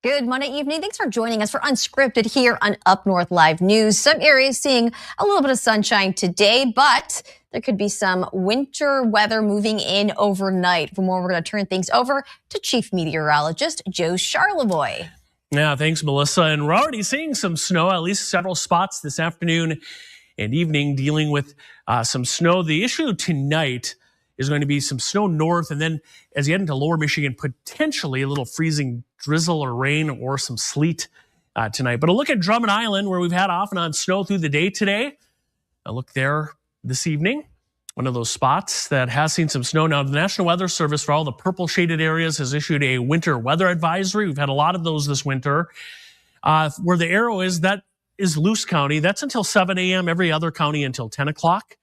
Good Monday evening. Thanks for joining us for Unscripted here on Up North Live News. Some areas seeing a little bit of sunshine today, but there could be some winter weather moving in overnight. For more, we're going to turn things over to Chief Meteorologist Joe Charlevoix. Yeah, thanks, Melissa. And we're already seeing some snow, at least several spots this afternoon and evening, dealing with some snow. The issue tonight is going to be some snow north, and then as you head into lower Michigan, potentially a little freezing drizzle or rain or some sleet tonight. But a look at Drummond Island, where we've had off and on snow through the day today. A look there this evening, one of those spots that has seen some snow. Now, the National Weather Service for all the purple shaded areas has issued a winter weather advisory. We've had a lot of those this winter. Where the arrow is, that is Luce County. That's until 7 a.m. Every other county until 10 o'clock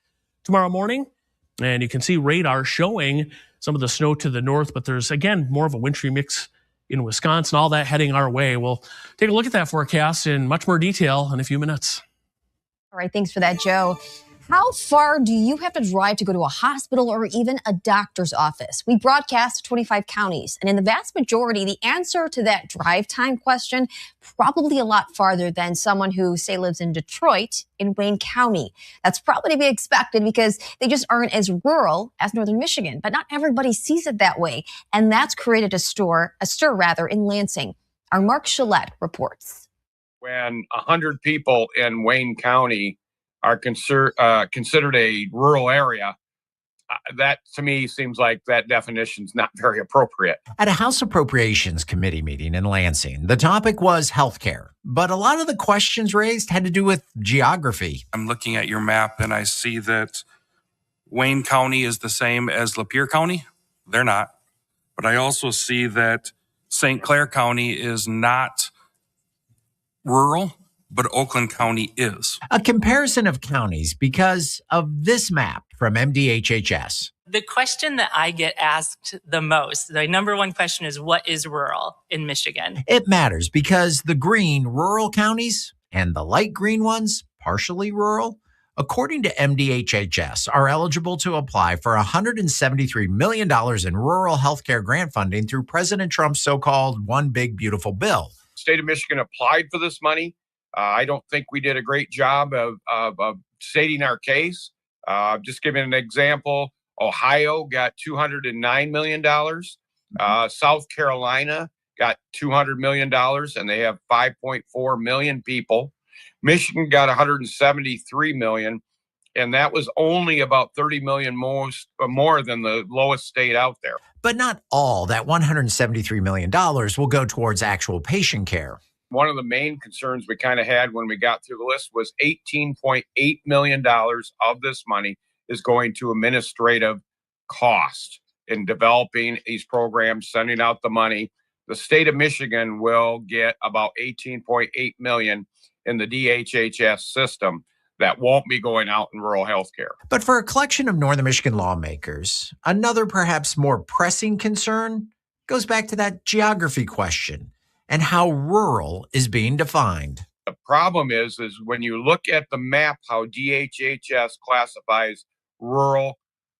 tomorrow morning. And you can see radar showing some of the snow to the north, but there's, again, more of a wintry mix in Wisconsin, all that heading our way. We'll take a look at that forecast in much more detail in a few minutes. All right, thanks for that, Joe. How far do you have to drive to go to a hospital or even a doctor's office? We broadcast 25 counties, and in the vast majority, the answer to that drive time question, probably a lot farther than someone who, say, lives in Detroit in Wayne County. That's probably to be expected because they just aren't as rural as Northern Michigan, but not everybody sees it that way, and that's created a stir in Lansing. Our Mark Shillette reports. When 100 people in Wayne County are considered a rural area, that to me seems like that definition's not very appropriate. At a House Appropriations Committee meeting in Lansing, the topic was healthcare, but a lot of the questions raised had to do with geography. I'm looking at your map and I see that Wayne County is the same as Lapeer County. They're not. But I also see that St. Clair County is not rural, but Oakland County is. A comparison of counties because of this map from MDHHS. The question that I get asked the most, the number one question is, what is rural in Michigan? It matters because the green rural counties and the light green ones, partially rural, according to MDHHS, are eligible to apply for $173 million in rural healthcare grant funding through President Trump's so-called One Big Beautiful Bill. The state of Michigan applied for this money. I don't think we did a great job of stating our case. Just giving an example, Ohio got $209 million. South Carolina got $200 million, and they have 5.4 million people. Michigan got $173 million, and that was only about $30 million more than the lowest state out there. But not all that $173 million will go towards actual patient care. One of the main concerns we kind of had when we got through the list was $18.8 million of this money is going to administrative cost in developing these programs, sending out the money. The state of Michigan will get about $18.8 million in the DHHS system that won't be going out in rural healthcare. But for a collection of Northern Michigan lawmakers, another perhaps more pressing concern goes back to that geography question and how rural is being defined. The problem is when you look at the map, how DHHS classifies rural,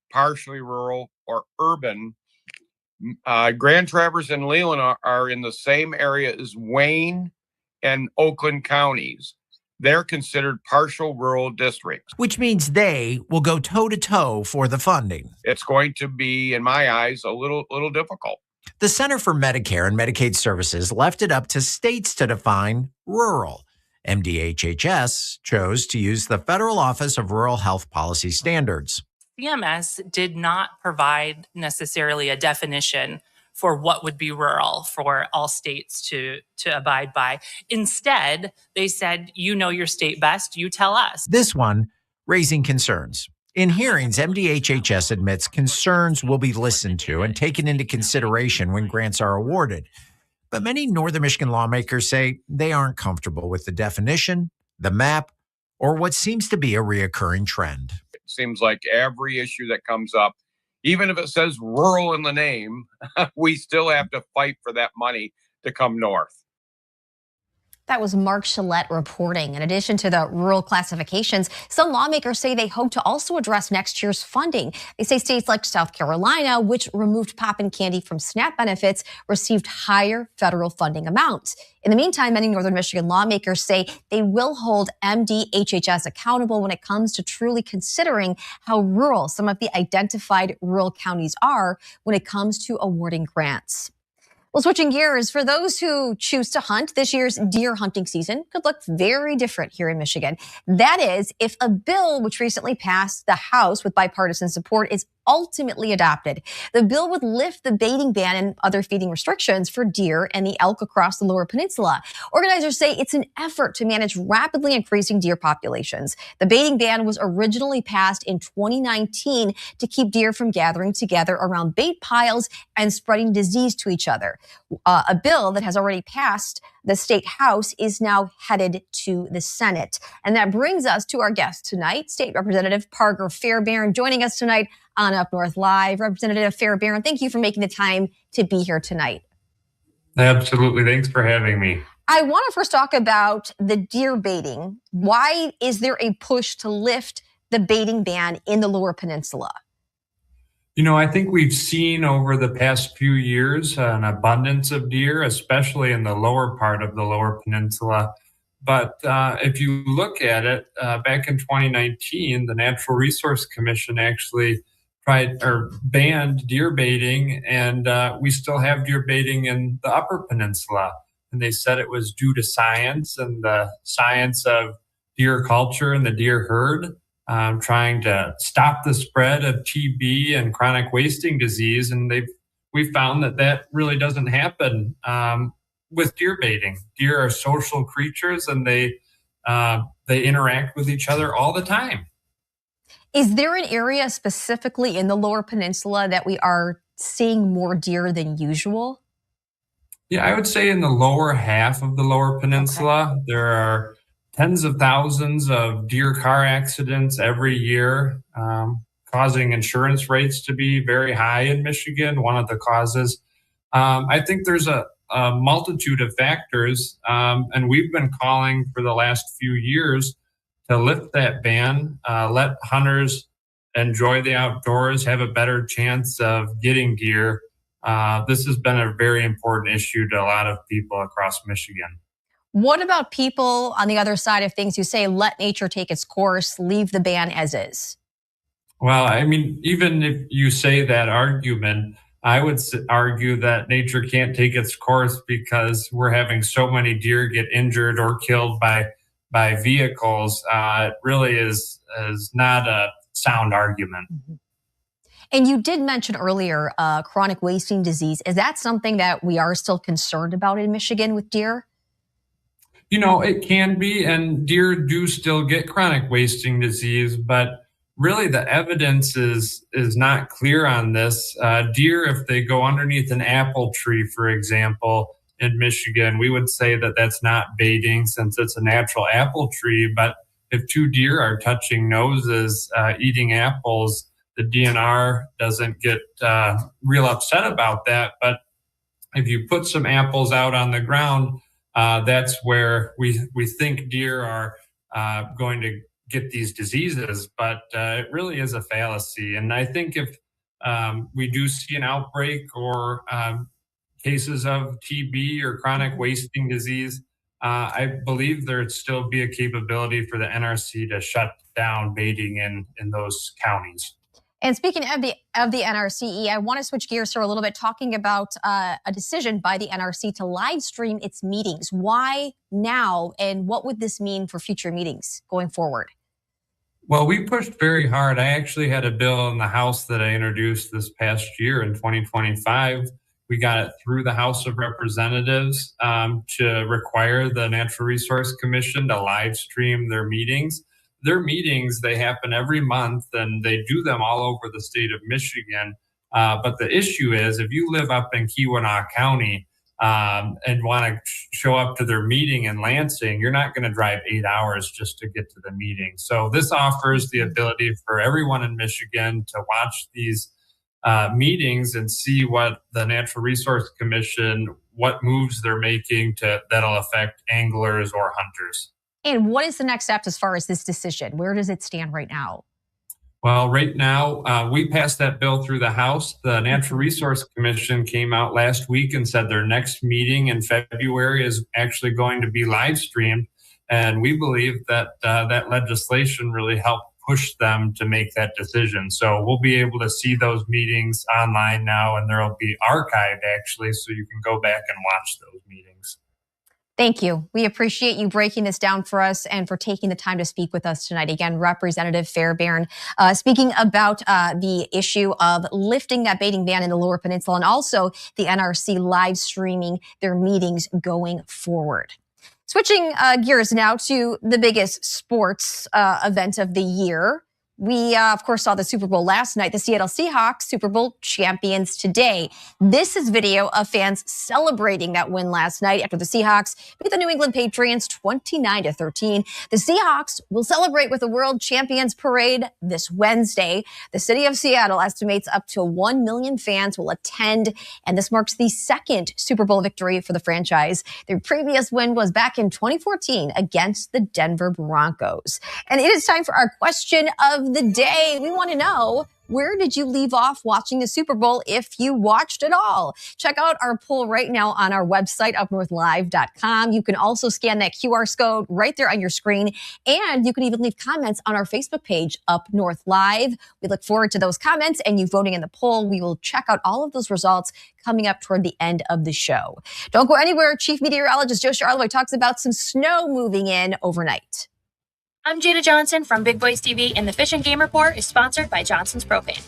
partially rural, or urban, Grand Traverse and Leland are in the same area as Wayne and Oakland counties. They're considered partial rural districts. Which means they will go toe-to-toe for the funding. It's going to be, in my eyes, a little difficult. The Center for Medicare and Medicaid Services left it up to states to define rural. MDHHS chose to use the Federal Office of Rural Health Policy Standards. CMS did not provide necessarily a definition for what would be rural for all states to abide by. Instead, they said, you know your state best, you tell us. This one raising concerns. In hearings, MDHHS admits concerns will be listened to and taken into consideration when grants are awarded. But many Northern Michigan lawmakers say they aren't comfortable with the definition, the map, or what seems to be a reoccurring trend. It seems like every issue that comes up, even if it says rural in the name, we still have to fight for that money to come north. That was Mark Shillette reporting. In addition to the rural classifications, some lawmakers say they hope to also address next year's funding. They say states like South Carolina, which removed pop and candy from SNAP benefits, received higher federal funding amounts. In the meantime, many Northern Michigan lawmakers say they will hold MDHHS accountable when it comes to truly considering how rural some of the identified rural counties are when it comes to awarding grants. Well, switching gears, for those who choose to hunt, this year's deer hunting season could look very different here in Michigan. That is, if a bill which recently passed the House with bipartisan support is ultimately adopted. The bill would lift the baiting ban and other feeding restrictions for deer and the elk across the Lower Peninsula. Organizers say it's an effort to manage rapidly increasing deer populations. The baiting ban was originally passed in 2019 to keep deer from gathering together around bait piles and spreading disease to each other. A bill that has already passed the state house is now headed to the Senate. And that brings us to our guest tonight, State Representative Parker Fairbairn, joining us tonight on Up North Live. Representative Fairbairn, thank you for making the time to be here tonight. Absolutely. Thanks for having me. I want to first talk about the deer baiting. Why is there a push to lift the baiting ban in the Lower Peninsula? You know, I think we've seen over the past few years an abundance of deer, especially in the lower part of the Lower Peninsula. But if you look at it, back in 2019, the Natural Resource Commission actually banned deer baiting, and we still have deer baiting in the Upper Peninsula. And they said it was due to science and the science of deer culture and the deer herd. Trying to stop the spread of TB and chronic wasting disease. And we found that really doesn't happen with deer baiting. Deer are social creatures, and they interact with each other all the time. Is there an area specifically in the Lower Peninsula that we are seeing more deer than usual? Yeah, I would say in the lower half of the Lower Peninsula, there are tens of thousands of deer car accidents every year, causing insurance rates to be very high in Michigan, one of the causes. I think there's a multitude of factors, and we've been calling for the last few years to lift that ban, let hunters enjoy the outdoors, have a better chance of getting deer. This has been a very important issue to a lot of people across Michigan. What about people on the other side of things who say, let nature take its course, leave the ban as is? Well, I mean, even if you say that argument, I would argue that nature can't take its course because we're having so many deer get injured or killed by vehicles. It really is not a sound argument. Mm-hmm. And you did mention earlier chronic wasting disease. Is that something that we are still concerned about in Michigan with deer? You know, it can be, and deer do still get chronic wasting disease, but really the evidence is not clear on this. Deer, if they go underneath an apple tree, for example, in Michigan, we would say that that's not baiting since it's a natural apple tree. But if two deer are touching noses, eating apples, the DNR doesn't get real upset about that. But if you put some apples out on the ground, that's where we think deer are going to get these diseases, but it really is a fallacy. And I think if we do see an outbreak or cases of TB or chronic wasting disease, I believe there'd still be a capability for the NRC to shut down baiting in those counties. And speaking of the NRCE, I want to switch gears for a little bit, talking about a decision by the NRC to live stream its meetings. Why now, and what would this mean for future meetings going forward? Well, we pushed very hard. I actually had a bill in the House that I introduced this past year in 2025. We got it through the House of Representatives to require the Natural Resource Commission to live stream their meetings. Their meetings, they happen every month, and they do them all over the state of Michigan. But the issue is, if you live up in Keweenaw County and want to show up to their meeting in Lansing, you're not going to drive 8 hours just to get to the meeting. So this offers the ability for everyone in Michigan to watch these meetings and see what the Natural Resource Commission, what moves they're making that'll affect anglers or hunters. And what is the next step as far as this decision? Where does it stand right now? Well, right now, we passed that bill through the House. The Natural Resource Commission came out last week and said their next meeting in February is actually going to be live streamed. And we believe that that legislation really helped push them to make that decision. So we'll be able to see those meetings online now, and they'll be archived actually, so you can go back and watch those meetings. Thank you. We appreciate you breaking this down for us and for taking the time to speak with us tonight. Again, Representative Fairbairn, speaking about the issue of lifting that baiting ban in the Lower Peninsula and also the NRC live streaming their meetings going forward. Switching gears now to the biggest sports event of the year. We, of course, saw the Super Bowl last night. The Seattle Seahawks, Super Bowl champions today. This is video of fans celebrating that win last night after the Seahawks beat the New England Patriots 29-13. The Seahawks will celebrate with the World Champions Parade this Wednesday. The city of Seattle estimates up to 1 million fans will attend, and this marks the second Super Bowl victory for the franchise. Their previous win was back in 2014 against the Denver Broncos. And it is time for our question of the day. We want to know, where did you leave off watching the Super Bowl if you watched it all? Check out our poll right now on our website, UpNorthLive.com. You can also scan that QR code right there on your screen. And you can even leave comments on our Facebook page, Up North Live. We look forward to those comments and you voting in the poll. We will check out all of those results coming up toward the end of the show. Don't go anywhere. Chief Meteorologist Joe Charlotte talks about some snow moving in overnight. I'm Jada Johnson from Big Boys TV, and the Fish and Game Report is sponsored by Johnson's Propane.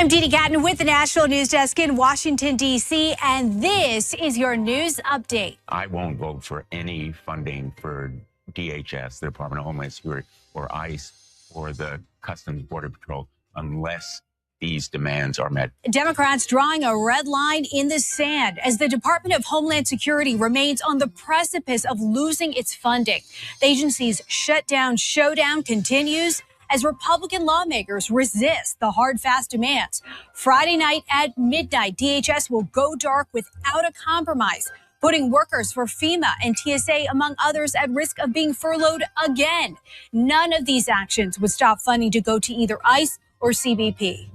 I'm Dee Gatton with the National News Desk in Washington, D.C., and this is your news update. I won't vote for any funding for DHS, the Department of Homeland Security, or ICE, or the Customs Border Patrol, unless these demands are met. Democrats drawing a red line in the sand as the Department of Homeland Security remains on the precipice of losing its funding. The agency's shutdown showdown continues as Republican lawmakers resist the hard, fast demands. Friday night at midnight, DHS will go dark without a compromise, putting workers for FEMA and TSA, among others, at risk of being furloughed again. None of these actions would stop funding to go to either ICE or CBP.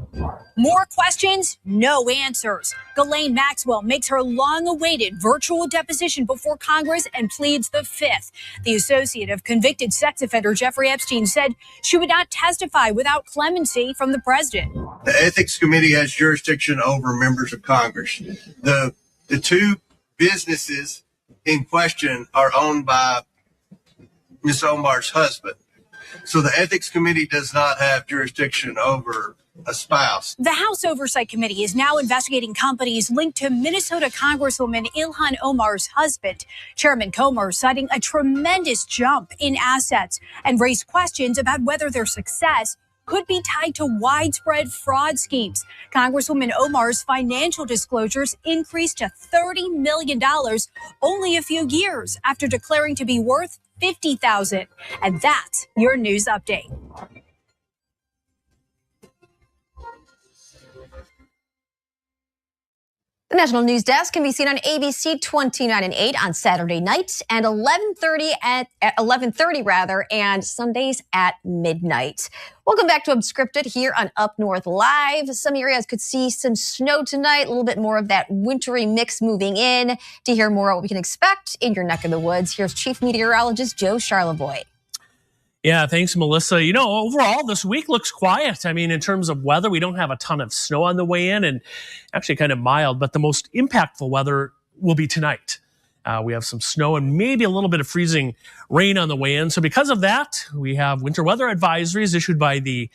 More questions, no answers. Ghislaine Maxwell makes her long-awaited virtual deposition before Congress and pleads the Fifth. The associate of convicted sex offender Jeffrey Epstein said she would not testify without clemency from the president. The Ethics Committee has jurisdiction over members of Congress. The two businesses in question are owned by Ms. Omar's husband. So the Ethics Committee does not have jurisdiction over a spouse. The House Oversight Committee is now investigating companies linked to Minnesota Congresswoman Ilhan Omar's husband. Chairman Comer citing a tremendous jump in assets and raised questions about whether their success could be tied to widespread fraud schemes. Congresswoman Omar's financial disclosures increased to $30 million only a few years after declaring to be worth $50,000. And that's your news update. The National News Desk can be seen on ABC 29 and 8 on Saturday night and 11:30 and Sundays at midnight. Welcome back to Unscripted here on Up North Live. Some areas could see some snow tonight, a little bit more of that wintry mix moving in. To hear more what we can expect in your neck of the woods, here's Chief Meteorologist Joe Charlevoix. Yeah, thanks, Melissa. You know, overall, this week looks quiet. I mean, in terms of weather, we don't have a ton of snow on the way in and actually kind of mild, but the most impactful weather will be tonight. We have some snow and maybe a little bit of freezing rain on the way in. So because of that, we have winter weather advisories issued by the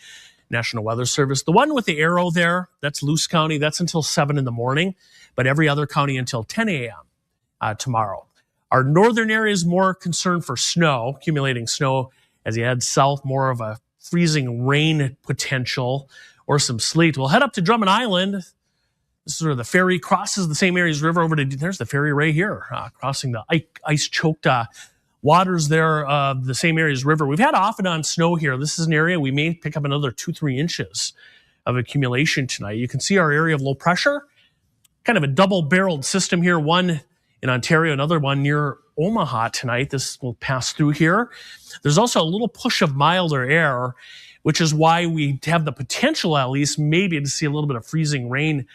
National Weather Service. The one with the arrow there, that's Luce County. That's until 7 in the morning, but every other county until 10 a.m. Tomorrow. Our northern area is more concerned for snow, accumulating snow. As you head south, more of a freezing rain potential or some sleet. We'll head up to Drummond Island. This is where the ferry crosses the St. Mary's River over to, there's the ferry right here, crossing the ice-choked waters there of the St. Mary's River. We've had off and on snow here. This is an area we may pick up another 2-3 inches of accumulation tonight. You can see our area of low pressure, kind of a double-barreled system here, one in Ontario, another one near Omaha tonight. This will pass through here. There's also a little push of milder air, which is why we have the potential, at least, maybe to see a little bit of freezing rain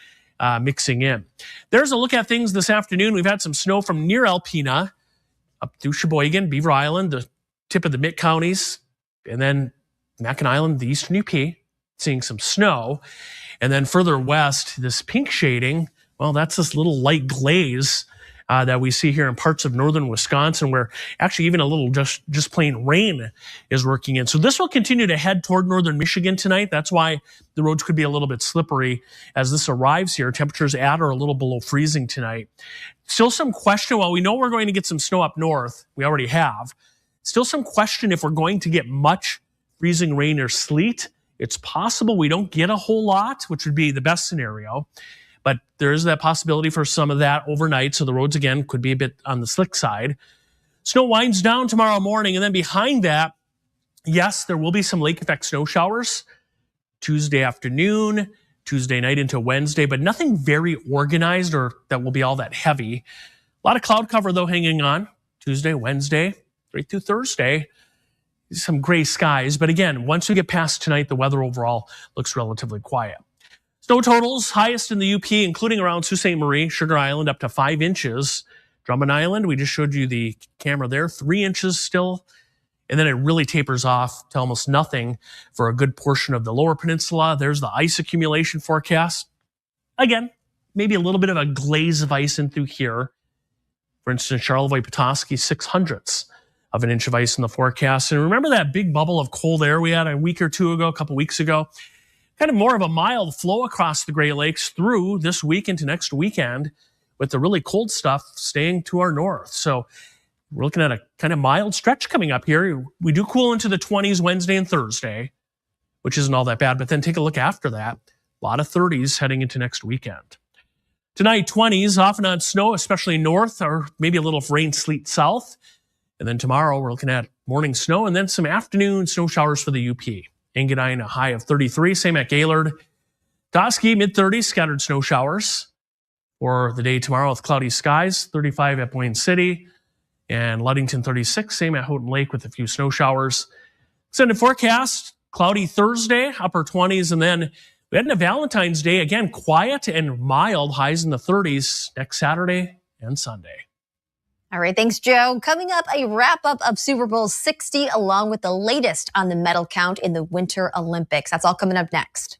mixing in. There's a look at things this afternoon. We've had some snow from near Alpena up through Sheboygan, Beaver Island, the tip of the Mitt counties, and then Mackinac Island, the eastern UP, seeing some snow. And then further west, this pink shading, well, that's this little light glaze that we see here in parts of northern Wisconsin, where actually even a little just plain rain is working in. So this will continue to head toward northern Michigan tonight. That's why the roads could be a little bit slippery as this arrives here. Temperatures at or a little below freezing tonight. Still some question, while we know we're going to get some snow up north, we already have, still some question if we're going to get much freezing rain or sleet. It's possible we don't get a whole lot, which would be the best scenario. But there is that possibility for some of that overnight. So the roads, again, could be a bit on the slick side. Snow winds down tomorrow morning. And then behind that, yes, there will be some lake effect snow showers Tuesday afternoon, Tuesday night into Wednesday, but nothing very organized or that will be all that heavy. A lot of cloud cover, though, hanging on Tuesday, Wednesday, right through Thursday. Some gray skies. But again, once we get past tonight, the weather overall looks relatively quiet. Snow totals, highest in the UP, including around Sault Ste. Marie, Sugar Island, up to 5 inches. Drummond Island, we just showed you the camera there, 3 inches still. And then it really tapers off to almost nothing for a good portion of the lower peninsula. There's the ice accumulation forecast. Again, maybe a little bit of a glaze of ice in through here. For instance, Charlevoix, Petoskey, 0.06 of an inch of ice in the forecast. And remember that big bubble of cold air we had a week or two ago, a couple weeks ago? kind of more of a mild flow across the Great Lakes through this week into next weekend, with the really cold stuff staying to our north. So we're looking at a kind of mild stretch coming up here. We do cool into the 20s Wednesday and Thursday, which isn't all that bad. But then take a look after that. A lot of 30s heading into next weekend. Tonight, 20s, off and on snow, especially north, or maybe a little rain, sleet south. And then tomorrow, we're looking at morning snow and then some afternoon snow showers for the UP. Engadine, a high of 33. Same at Gaylord. Toski, mid-30s, scattered snow showers. For the day tomorrow with cloudy skies, 35 at Boyne City. And Ludington, 36. Same at Houghton Lake with a few snow showers. Extended forecast, cloudy Thursday, upper 20s. And then we head into Valentine's Day. Again, quiet and mild, highs in the 30s next Saturday and Sunday. All right, thanks, Joe. Coming up, a wrap-up of Super Bowl 60, along with the latest on the medal count in the Winter Olympics. That's all coming up next.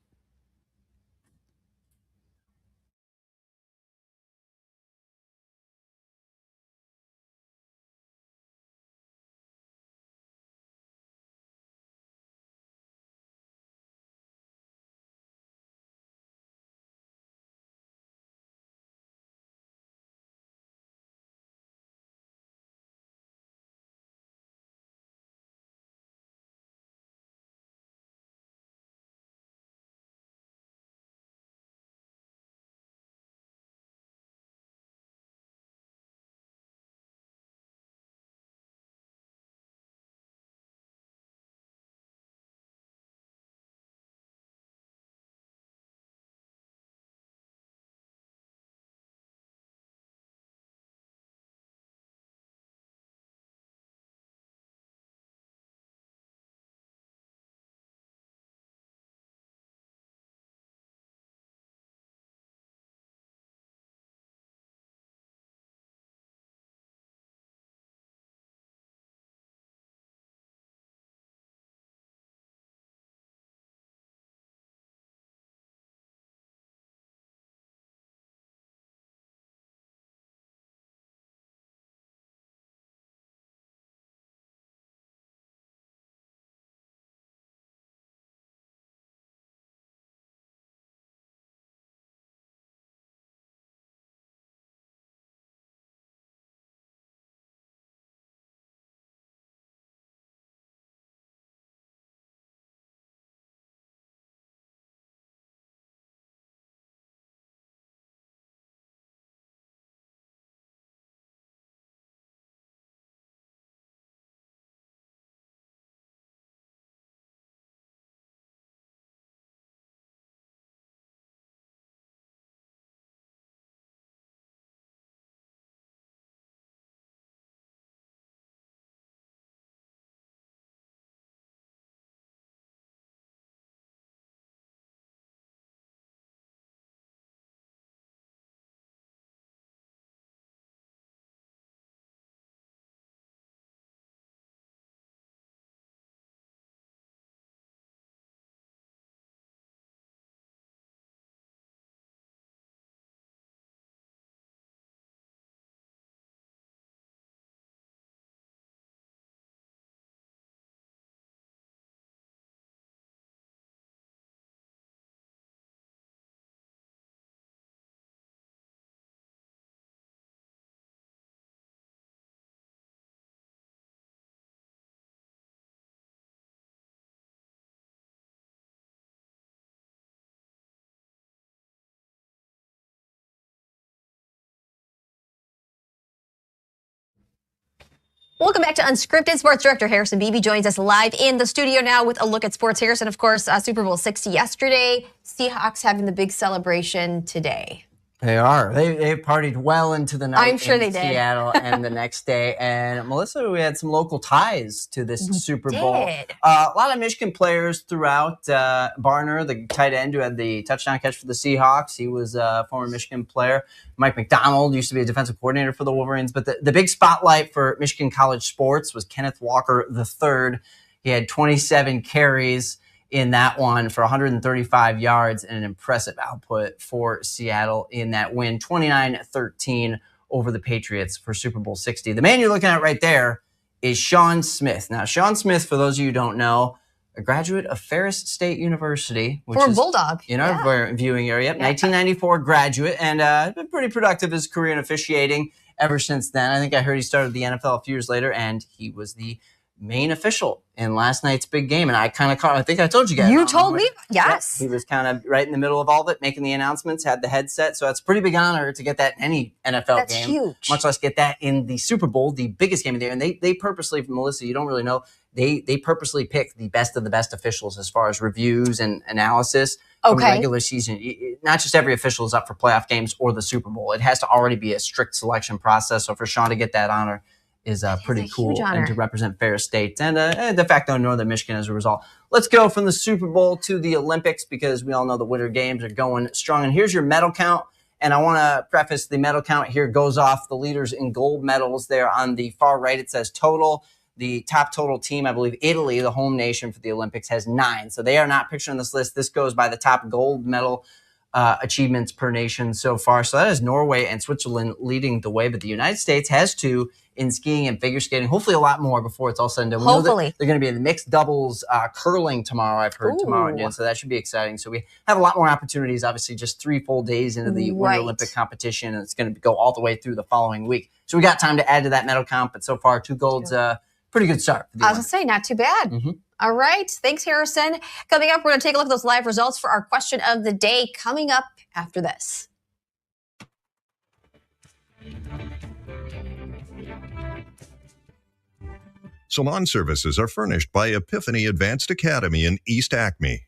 Welcome back to Unscripted. Sports Director Harrison Beebe joins us live in the studio now with a look at sports. Harrison, of course, Super Bowl 60 yesterday. Seahawks having the big celebration today. They are. They partied well into the night. I'm sure in they did. Seattle and the next day. And Melissa, we had some local ties to this Super Bowl. A lot of Michigan players throughout. Barner, the tight end who had the touchdown catch for the Seahawks, he was a former Michigan player. Mike McDonald used to be a defensive coordinator for the Wolverines. But the big spotlight for Michigan college sports was Kenneth Walker III. He had 27 carries in that one for 135 yards and an impressive output for Seattle in that win, 29-13 over the Patriots for Super Bowl 60. The man you're looking at right there is Sean Smith. Now, Sean Smith, for those of you who don't know, a graduate of Ferris State University, which For a is Bulldog. in our viewing area. 1994 graduate, and been pretty productive his career in officiating ever since then. I think I heard he started the NFL a few years later, and he was the main official in last night's big game. And I kind of I think I told you guys. You told me, yes. Yep, he was kind of right in the middle of all of it, making the announcements, had the headset. So it's a pretty big honor to get that in any NFL That's game. huge. Much less get that in the Super Bowl, the biggest game of the year. And they purposely, Melissa, you don't really know, they purposely pick the best of the best officials as far as reviews and analysis. From the regular season. Not just every official is up for playoff games or the Super Bowl. It has to already be a strict selection process. So for Sean to get that honor is pretty cool, and to represent Ferris State and de facto Northern Michigan as a result. Let's go from the Super Bowl to the Olympics, because we all know the Winter Games are going strong. And here's your medal count. And I want to preface the medal count here goes off the leaders in gold medals there on the far right. It says total. The top total team, I believe Italy, the home nation for the Olympics, has 9. So they are not pictured on this list. This goes by the top gold medal achievements per nation so far. So that is Norway and Switzerland leading the way. But the United States has 2 in skiing and figure skating. Hopefully a lot more before it's all said and done. Hopefully. They're going to be in the mixed doubles curling tomorrow, I've heard, tomorrow noon. So that should be exciting. So we have a lot more opportunities, obviously, just 3 full days into the Winter Olympic competition. And it's going to go all the way through the following week. So we got time to add to that medal count. But so far, 2 golds, pretty good start. I was going to say, not too bad. All right. Thanks, Harrison. Coming up, we're going to take a look at those live results for our question of the day coming up after this. Salon services are furnished by Epiphany Advanced Academy in East Acme.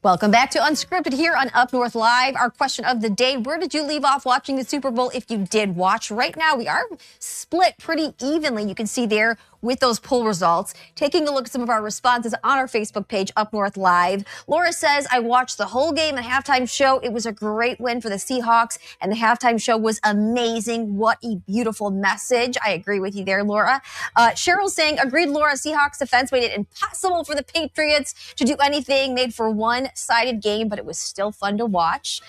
Welcome back to Unscripted here on Up North Live. Our question of the day, where did you leave off watching the Super Bowl if you did watch? Right now, we are split pretty evenly. You can see there with those poll results. Taking a look at some of our responses on our Facebook page, Up North Live. Laura says, I watched the whole game and halftime show. It was a great win for the Seahawks, and the halftime show was amazing. What a beautiful message. I agree with you there, Laura. Cheryl's saying, agreed, Laura. Seahawks defense made it impossible for the Patriots to do anything, made for one-sided game, but it was still fun to watch.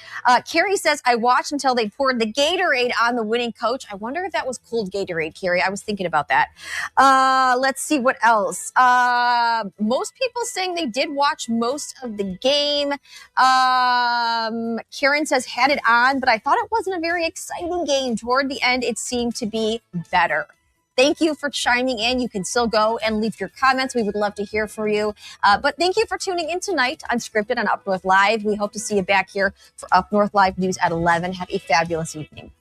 Carrie says, I watched until they poured the Gatorade on the winning coach. I wonder if that was cold Gatorade, Carrie. I was thinking about that. Let's see what else. Most people saying they did watch most of the game. Karen says, had it on, but I thought it wasn't a very exciting game. Toward the end, it seemed to be better. Thank you for chiming in. You can still go and leave your comments. We would love to hear from you. But thank you for tuning in tonight on Unscripted on Up North Live. We hope to see you back here for Up North Live News at 11. Have a fabulous evening.